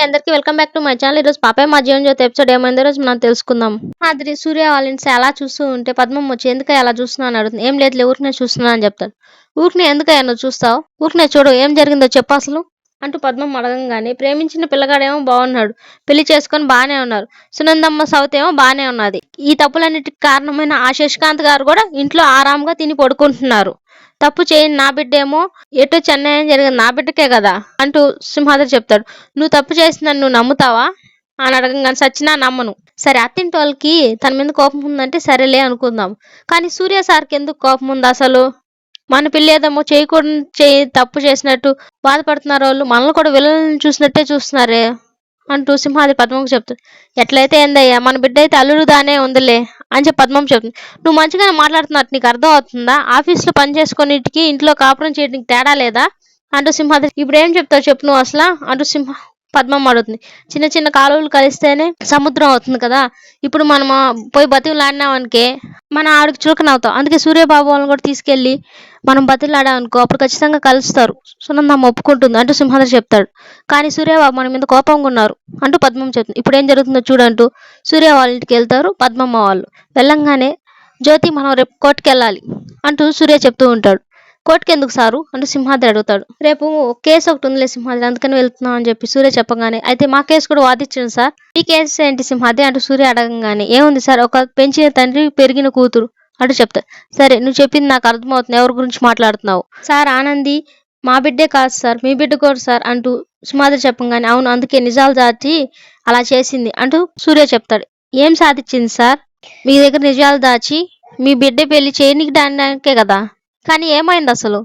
అందరికీ welcome back to my channel. ఈరోజు పాపే మా జీవన్ జ్యోతి ఎపిసోడ్ ఏమైందో రోజు మనం తెలుసుకుందాం. మాదిరి సూర్య వాళ్ళ ఇంటి అలా చూస్తూ ఉంటే పద్మం వచ్చి ఎందుకు అలా చూస్తున్నా అని అడుగుతుంది. ఏం లేదులే ఊరికనే చూస్తున్నా అని చెప్తాడు. ఊరికనే ఎందుకయ్యా నువ్వు చూస్తావు, ఊరికనే చూడు ఏం జరిగిందో చెప్పు అసలు అంటూ పద్మం అడగంగానే ప్రేమించిన పిల్లగాడేమో బాగున్నాడు, పెళ్లి చేసుకొని బాగానే ఉన్నారు, సునందమ్మ సౌత్ ఏమో బాగానే ఉన్నది. ఈ తప్పులన్నిటికి కారణమైన ఆ శశికాంత్ గారు కూడా ఇంట్లో ఆరాంగా తిని పడుకుంటున్నారు. తప్పు చేయని నా బిడ్డ ఏమో ఎటు చెన్నై జరిగింది నా బిడ్డకే కదా అంటూ సింహాద్రి చెప్తాడు. నువ్వు తప్పు చేసిందని నువ్వు నమ్ముతావా అని అడగంగానే సచ్చినా నమ్మను. సరే అత్తింటి వాళ్ళకి తన మీద కోపం ఉందంటే సరేలే అనుకుందాం, కానీ సూర్య సార్కి ఎందుకు కోపం ఉంది అసలు? మన పిల్ల ఏదేమో చేయకూడదు తప్పు చేసినట్టు బాధపడుతున్నారు, వాళ్ళు మనల్ని కూడా విలన్ని చూసినట్టే చూస్తున్నారే అంటూ సింహాద్రి పద్మకు చెప్తాడు. ఎట్లయితే ఏందయ్యా, మన బిడ్డ అయితే అల్లుడు దానే ఉందిలే అని చెప్పి పద్మం చెప్తుంది. నువ్వు మంచిగానే మాట్లాడుతున్నట్టు నీకు అర్థం అవుతుందా? ఆఫీస్లో పని చేసుకునేటికి ఇంట్లో కాపురం చేయడానికి తేడా లేదా అంటూ సింహాద్రి ఇప్పుడు ఏం చెప్తావు చెప్పు నువ్వు అసలు అంటూ పద్మం అడుగుతుంది. చిన్న చిన్న కాలువలు కలిస్తేనే సముద్రం అవుతుంది కదా, ఇప్పుడు మనం పోయి బతిలాడినామనికే మన ఆవిడకి చులకనవుతాం. అందుకే సూర్యబాబు వాళ్ళని కూడా తీసుకెళ్ళి మనం బతిలాడామనుకో అప్పుడు ఖచ్చితంగా కలుస్తారు, సునందమ్మ ఒప్పుకుంటుంది అంటూ సింహాద్రి చెప్తాడు. కానీ సూర్యబాబు మన మీద కోపంగా ఉన్నారు అంటూ పద్మం చెప్తుంది. ఇప్పుడు ఏం జరుగుతుందో చూడంటూ సూర్య వాళ్ళ ఇంటికి వెళ్తారు పద్మమ్మ వాళ్ళు. వెళ్ళంగానే జ్యోతి మనం రేపు కోర్టుకి వెళ్ళాలి అంటూ సూర్య చెప్తూ ఉంటాడు. కోర్టుకి ఎందుకు సారు అంటూ సింహాద్రి అడుగుతాడు. రేపు కేసు ఒకటి ఉందిలే సింహాద్రి, అందుకని వెళ్తున్నాం అని చెప్పి సూర్య చెప్పగానే అయితే మా కేసు కూడా వాదించండి సార్. ఈ కేసు ఏంటి సింహాద్రి అంటూ సూర్య అడగంగానే ఏముంది సార్, ఒక పెంచిన తండ్రి పెరిగిన కూతురు అంటూ చెప్తాడు. సరే నువ్వు చెప్పింది నాకు అర్థమవుతుంది, ఎవరి గురించి మాట్లాడుతున్నావు సార్? ఆనంది మా బిడ్డే కాదు సార్, మీ బిడ్డ కూడా సార్ అంటూ సింహాద్రి చెప్పగానే అవును అందుకే నిజాలు దాచి అలా చేసింది అంటూ సూర్య చెప్తాడు. ఏం సాధించింది సార్? మీ దగ్గర నిజాలు దాచి మీ బిడ్డ పెళ్లి చేయడానికే కదా, కానీ ఏమైంది అసలు?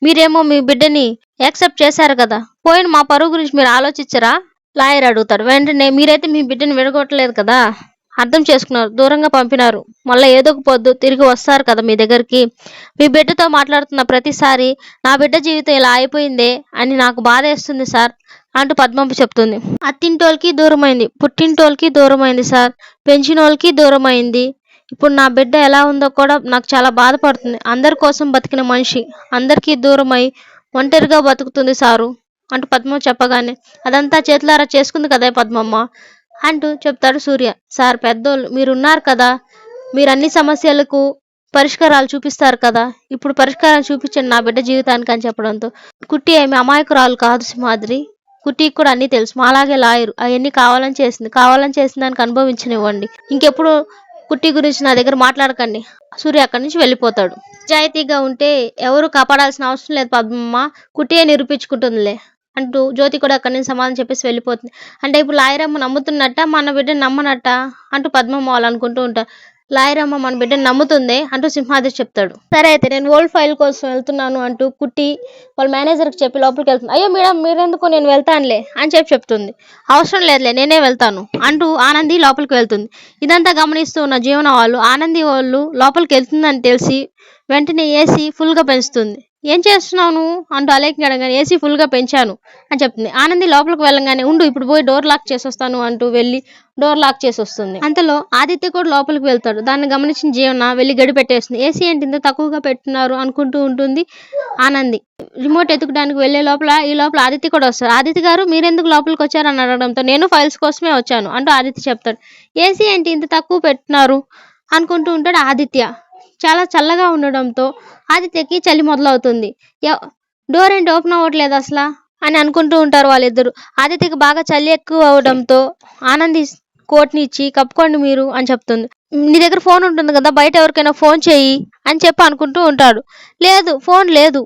మీరేమో మీ బిడ్డని యాక్సెప్ట్ చేశారు కదా, పోయిన మా పరువు గురించి మీరు ఆలోచించరా లాయర్ అడుగుతాడు. వెంటనే మీరైతే మీ బిడ్డని విడగొట్టలేదు కదా, అర్థం చేసుకున్నారు, దూరంగా పంపినారు, మళ్ళీ ఏదో ఒక పొద్దు తిరిగి వస్తారు కదా మీ దగ్గరికి. మీ బిడ్డతో మాట్లాడుతున్న ప్రతిసారి నా బిడ్డ జీవితం ఇలా అయిపోయిందే అని నాకు బాధ వేస్తుంది సార్ అంటూ పద్మం చెప్తుంది. అత్తింటోళ్ళకి దూరమైంది, పుట్టింటోళ్ళకి దూరమైంది సార్, పెంచినోళ్ళకి దూరమైంది, ఇప్పుడు నా బిడ్డ ఎలా ఉందో కూడా నాకు చాలా బాధపడుతుంది. అందరి కోసం బతికిన మనిషి అందరికీ దూరమై ఒంటరిగా బతుకుతుంది సారు అంటూ పద్మమ్మ చెప్పగానే అదంతా చేతులారా చేసుకుంది కదా పద్మమ్మ అంటూ చెప్తాడు సూర్య. సార్ పెద్దోళ్ళు మీరున్నారు కదా, మీరు అన్ని సమస్యలకు పరిష్కారాలు చూపిస్తారు కదా, ఇప్పుడు పరిష్కారం చూపించండి నా బిడ్డ జీవితానికి అని చెప్పడంతో కుట్టి ఏమి అమాయకురాలు కాదు సింహాద్రి, కుట్టికి కూడా అన్నీ తెలుసు, మాలాగే లాయరు, అవన్నీ కావాలని చేసిన దానికి అనుభవించనివ్వండి, ఇంకెప్పుడు కుట్టి గురించి నా దగ్గర మాట్లాడకండి. సూర్య అక్కడి నుంచి వెళ్ళిపోతాడు. నిజాయితీగా ఉంటే ఎవరు కాపాడాల్సిన అవసరం లేదు పద్మమ్మ, కుట్టియే నిరూపించుకుంటుందిలే అంటూ జ్యోతి కూడా అక్కడి నుంచి సమాధానం చెప్పేసి వెళ్ళిపోతుంది. అంటే ఇప్పుడు లాయరమ్మ నమ్ముతున్నట్ట మన బిడ్డను నమ్మనట్ట అంటూ పద్మమ్మ వాళ్ళు అనుకుంటూ ఉంటారు. లాయరమ్మ మన బిడ్డను నమ్ముతుంది అంటూ సింహాద్రి చెప్తాడు. సరే అయితే నేను ఓల్డ్ ఫైల్ కోసం వెళ్తున్నాను అంటూ కుట్టి వాళ్ళ మేనేజర్కి చెప్పి లోపలికి వెళ్తుంది. అయ్యో మేడం మీరెందుకు, నేను వెళ్తానులే అని చెప్పి చెప్తుంది. అవసరం లేదులే నేనే వెళ్తాను అంటూ ఆనంది లోపలికి వెళ్తుంది. ఇదంతా గమనిస్తూ ఉన్న జీవన వాళ్ళు ఆనంది వాళ్ళు లోపలికి వెళ్తుందని తెలిసి వెంటనే ఏసీ ఫుల్గా పెంచుతుంది. ఏం చేస్తున్నావు నువ్వు అంటూ అలేఖ్ని అడగానే ఏసీ ఫుల్గా పెంచాను అని చెప్తుంది. ఆనంది లోపలికి వెళ్ళగానే ఉండు ఇప్పుడు పోయి డోర్ లాక్ చేసి వస్తాను అంటూ వెళ్ళి డోర్ లాక్ చేసి వస్తుంది. అంతలో ఆదిత్య కూడా లోపలికి వెళ్తాడు. దాన్ని గమనించిన జీవన వెళ్ళి గడి పెట్టేస్తుంది. ఏసీ ఏంటి ఇంత తక్కువగా పెట్టున్నారు అనుకుంటూ ఉంటుంది ఆనంది. రిమోట్ ఎత్తుకోవడానికి వెళ్ళే లోపల ఈ లోపల ఆదిత్య కూడా వస్తారు. ఆదిత్య గారు మీరెందుకు లోపలికి వచ్చారు అని అడగడంతో నేను ఫైల్స్ కోసమే వచ్చాను అంటూ ఆదిత్య చెప్తాడు. ఏసీ ఏంటి ఇంత తక్కువ పెట్టున్నారు అనుకుంటూ ఉంటాడు ఆదిత్య. చాలా చల్లగా ఉండడంతో ఆదిత్యకి చలి మొదలవుతుంది. డోర్ ఏంటి ఓపెన్ అవ్వట్లేదు అసలు అని అనుకుంటూ ఉంటారు వాళ్ళిద్దరు. ఆదిత్యకి బాగా చలి ఎక్కువ అవడంతో ఆనంది కోట్ని ఇచ్చి కప్పుకోండి మీరు అని చెప్తుంది. నీ దగ్గర ఫోన్ ఉంటుంది కదా, బయట ఎవరికైనా ఫోన్ చేయి అని చెప్పి అనుకుంటూ ఉంటాడు. లేదు ఫోన్ లేదు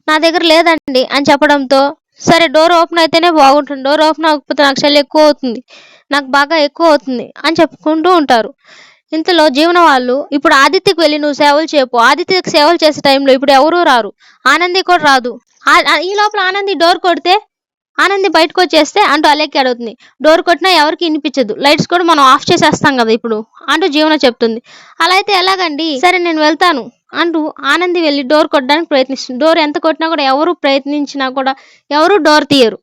నా దగ్గర లేదండి అని చెప్పడంతో సరే డోర్ ఓపెన్ అయితేనే బాగుంటుంది, డోర్ ఓపెన్ అవ్వకపోతే నాకు చలి ఎక్కువ అవుతుంది, నాకు బాగా ఎక్కువ అవుతుంది అని చెప్పుకుంటూ ఉంటారు. ఇంతలో జీవన వాళ్ళు ఇప్పుడు ఆదిత్యకి వెళ్ళి నువ్వు సేవలు చేయపు, ఆదిత్యకి సేవలు చేసే టైంలో ఇప్పుడు ఎవరూ రారు, ఆనంది కూడా రాదు. ఈ లోపల ఆనంది డోర్ కొడితే ఆనంది బయటకు వచ్చేస్తే అంటూ అలేఖ్య అడుగుతుంది. డోర్ కొట్టినా ఎవరికి వినిపించదు, లైట్స్ కూడా మనం ఆఫ్ చేసేస్తాం కదా ఇప్పుడు అంటూ జీవన చెప్తుంది. అలా అయితే ఎలాగండి, సరే నేను వెళ్తాను అంటూ ఆనంది వెళ్ళి డోర్ కొట్టడానికి ప్రయత్నిస్తుంది. డోర్ ఎంత కొట్టినా కూడా ఎవరు ప్రయత్నించినా కూడా ఎవరు డోర్ తీయరు.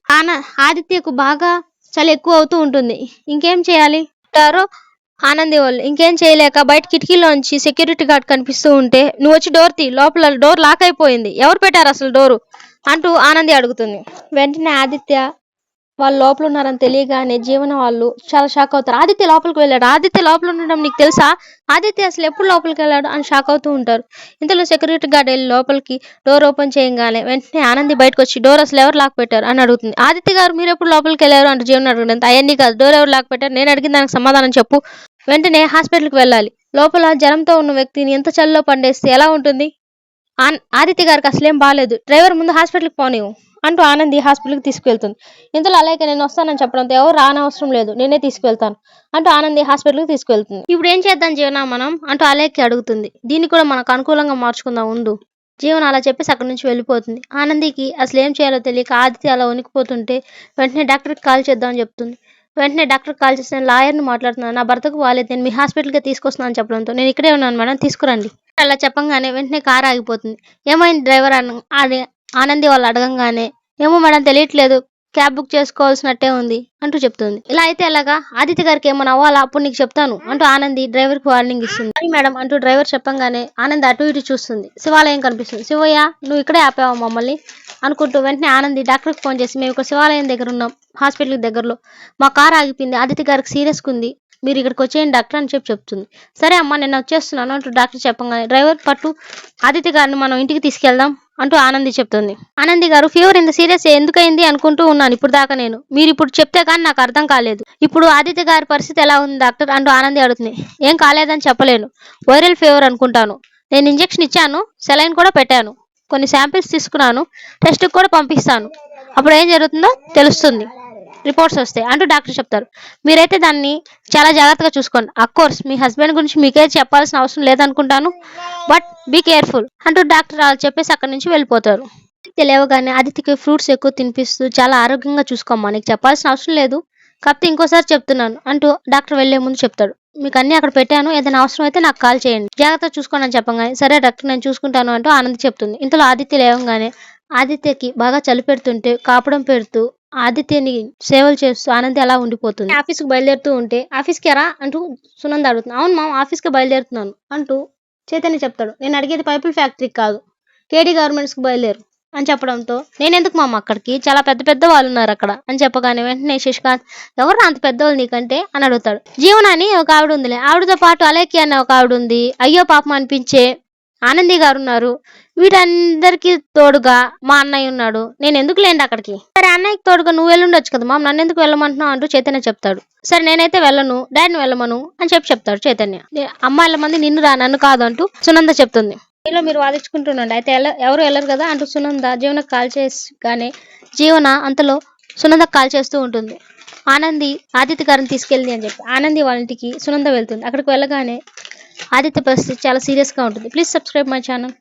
ఆదిత్యకు బాగా చలి ఎక్కువ అవుతూ ఉంటుంది. ఇంకేం చేయాలి అంటారో ఆనంది వాళ్ళు. ఇంకేం చేయలేక బయట కిటికీలోంచి సెక్యూరిటీ గార్డ్ కనిపిస్తూ ఉంటే నువ్వు వచ్చి డోర్ తీ, లోపల డోర్ లాక్ అయిపోయింది, ఎవరు పెట్టారు అసలు డోరు అంటూ ఆనంది అడుగుతుంది. వెంటనే ఆదిత్య వాళ్ళు లోపల ఉన్నారని తెలియగానే జీవన వాళ్ళు చాలా షాక్ అవుతారు. ఆదిత్య లోపలికి వెళ్ళాడు, ఆదిత్య లోపల ఉండడం నీకు తెలుసా, ఆదిత్య అసలు ఎప్పుడు లోపలికి వెళ్ళాడు అని షాక్ అవుతూ ఉంటారు. ఇంతలో సెక్యూరిటీ గార్డ్ వెళ్ళి లోపలికి డోర్ ఓపెన్ చేయగానే వెంటనే ఆనంది బయటకు వచ్చి డోర్ అసలు ఎవరు లాక్ పెట్టారు అని అడుగుతుంది. ఆదిత్య గారు మీరు ఎప్పుడు లోపలికి వెళ్ళారు అంటే జీవన్ అడుగుతుంది. అవన్నీ కాదు, డోర్ ఎవరు లాక్ పెట్టారు, నేను అడిగిన దానికి సమాధానం చెప్పు, వెంటనే హాస్పిటల్కి వెళ్ళాలి, లోపల జ్వరంతో ఉన్న వ్యక్తిని ఎంత చలిలో పండేస్తే ఎలా ఉంటుంది, ఆదిత్య గారికి అసలేం బాగాలేదు, డ్రైవర్ ముందు హాస్పిటల్కి పోనివ్వు అంటూ ఆనంది హాస్పిటల్కి తీసుకువెళ్తుంది. ఇంతలో అలాగే నేను వస్తానని చెప్పడంతో ఎవరు రానవసరం లేదు నేనే తీసుకువెళ్తాను అంటూ ఆనంది హాస్పిటల్కి తీసుకువెళ్తుంది. ఇప్పుడు ఏం చేద్దాం జీవన మనం అంటూ అలేఖ్య అడుగుతుంది. దీన్ని కూడా మనకు అనుకూలంగా మార్చుకుందాం ఉండు. జీవన అలా చెప్పేసి అక్కడి నుంచి వెళ్ళిపోతుంది. ఆనందికి అసలు ఏం చేయాలో తెలియక ఆదిత్య అలా వణికిపోతుంటే వెంటనే డాక్టర్కి కాల్ చేద్దామని చెప్తుంది. వెంటనే డాక్టర్కి కాల్ చేసి నేను లాయర్ని మాట్లాడుతున్నాను, నా భర్తకు బాగాలేదు, నేను మీ హాస్పిటల్కి తీసుకొస్తున్నాను చెప్పడంతో నేను ఇక్కడే ఉన్నాను మేడం తీసుకురండి అలా చెప్పంగానే వెంటనే కారు ఆగిపోతుంది. ఏమైంది డ్రైవర్ అని ఆనంది వాళ్ళు అడగంగానే ఏమో మేడం తెలియట్లేదు, క్యాబ్ బుక్ చేసుకోవాల్సినట్టే ఉంది అంటూ చెప్తుంది. ఇలా అయితే ఎలాగా, ఆదిత్య గారికి ఏమైనా అవ్వాలా అప్పుడు నీకు చెప్తాను అంటూ ఆనంది డ్రైవర్ కి వార్నింగ్ ఇస్తుంది. సరే మేడం అంటూ డ్రైవర్ చెప్పంగానే ఆనంది అటు ఇటు చూస్తుంది. శివాలయం కనిపిస్తుంది. శివయ్య నువ్వు ఇక్కడే ఆపావా మమ్మల్ని అనుకుంటూ వెంటనే ఆనంది డాక్టర్కి ఫోన్ చేసి మేము ఇక్కడ శివాలయం దగ్గర ఉన్నాం, హాస్పిటల్ దగ్గరలో మా కార్ ఆగిపోయింది, ఆదిత్య గారికి సీరియస్గా ఉంది, మీరు ఇక్కడికి వచ్చేయండి డాక్టర్ అని చెప్తుంది. సరే అమ్మా నేను వచ్చేస్తున్నాను అంటూ డాక్టర్ చెప్పగానే డ్రైవర్ పట్టు ఆదిత్య గారిని మనం ఇంటికి తీసుకెళ్దాం అంటూ ఆనంది చెప్తుంది. ఆనంది గారు ఫీవర్ ఇంత సీరియస్ ఎందుకైంది అనుకుంటూ ఉన్నాను ఇప్పుడు దాకా నేను, మీరు ఇప్పుడు చెప్తే కానీ నాకు అర్థం కాలేదు, ఇప్పుడు ఆదిత్య గారి పరిస్థితి ఎలా ఉంది డాక్టర్ అంటూ ఆనంది అడుగుతుంది. ఏం కాలేదని చెప్పలేను, వైరల్ ఫీవర్ అనుకుంటాను, నేను ఇంజెక్షన్ ఇచ్చాను, సెలైన్ కూడా పెట్టాను, కొన్ని శాంపిల్స్ తీసుకున్నాను, టెస్ట్కి కూడా పంపిస్తాను, అప్పుడు ఏం జరుగుతుందో తెలుస్తుంది, రిపోర్ట్స్ వస్తాయి అంటూ డాక్టర్ చెప్తారు. మీరైతే దాన్ని చాలా జాగ్రత్తగా చూసుకోండి, అఫ్కోర్స్ మీ హస్బెండ్ గురించి మీకే చెప్పాల్సిన అవసరం లేదనుకుంటాను, బట్ బీ కేర్ఫుల్ అంటూ డాక్టర్ అలా చెప్పేసి అక్కడి నుంచి వెళ్ళిపోతారు. తెలియగానే ఆదిత్యకి ఫ్రూట్స్ ఎక్కువ తినిపిస్తూ చాలా ఆరోగ్యంగా చూసుకోమ్మా, నీకు చెప్పాల్సిన అవసరం లేదు, కాకపోతే ఇంకోసారి చెప్తున్నాను అంటూ డాక్టర్ వెళ్లే ముందు చెప్తాడు. మీకు అన్ని అక్కడ పెట్టాను, ఏదైనా అవసరం అయితే నాకు కాల్ చేయండి, జాగ్రత్తగా చూసుకోండి అని చెప్పగానే సరే డాక్టర్ నేను చూసుకుంటాను అంటూ ఆనంద్ చెప్తుంది. ఇంతలో ఆదిత్య లేవగానే ఆదిత్యకి బాగా చలి పెడుతుంటే కాపడం పెడుతూ ఆదిత్యని సేవలు చేస్తూ ఆనంది అలా ఉండిపోతుంది. ఆఫీస్కి బయలుదేరుతూ ఉంటే ఆఫీస్కి ఎరా అంటూ సునంద అడుగుతుంది. అవును మా ఆఫీస్కి బయలుదేరుతున్నాను అంటూ చైతన్య చెప్తాడు. నేను అడిగేది పైపుల్ ఫ్యాక్టరీకి కాదు, కేడీ గార్మెంట్స్కి బయలుదేరు అని చెప్పడంతో నేనెందుకు మామ అక్కడికి, చాలా పెద్ద పెద్ద వాళ్ళు ఉన్నారు అక్కడ అని చెప్పగానే వెంటనే శశికాంత్ ఎవరు అంత పెద్దవాళ్ళు నీకంటే అని అడుగుతాడు. జీవన అని ఒక ఆవిడ ఉందిలే, ఆవిడతో పాటు అలేఖ్య అనే ఒక ఆవిడ ఉంది, అయ్యో పాపం అనిపించే ఆనంది గారు ఉన్నారు, వీటందరికి తోడుగా మా అన్నయ్య ఉన్నాడు, నేను ఎందుకు లేండి అక్కడికి, సరే అన్నయ్యకి తోడుగా నువ్వు వెళ్ళుండొచ్చు కదా మా, నన్ను ఎందుకు వెళ్ళమంటున్నావు అంటూ చైతన్య చెప్తాడు. సరే నేనైతే వెళ్ళను, డాడీని వెళ్ళమను అని చెప్తాడు చైతన్య. అమ్మాయిల మంది నిన్ను రా నన్ను కాదు అంటూ సునంద చెప్తుంది. మీలో మీరు వాదించుకుంటుండండి, అయితే ఎవరు వెళ్ళరు కదా అంటూ సునంద జీవనకు కాల్ చేసిగానే జీవన అంతలో సునందకు కాల్ చేస్తూ ఉంటుంది. ఆనంది ఆదిత్య గారిని తీసుకెళ్ళి అని చెప్పి ఆనంది వాళ్ళ ఇంటికి సునంద వెళ్తుంది. అక్కడికి వెళ్ళగానే ఆదిత్య పరిస్థితి చాలా సీరియస్గా ఉంటుంది. Please subscribe my channel.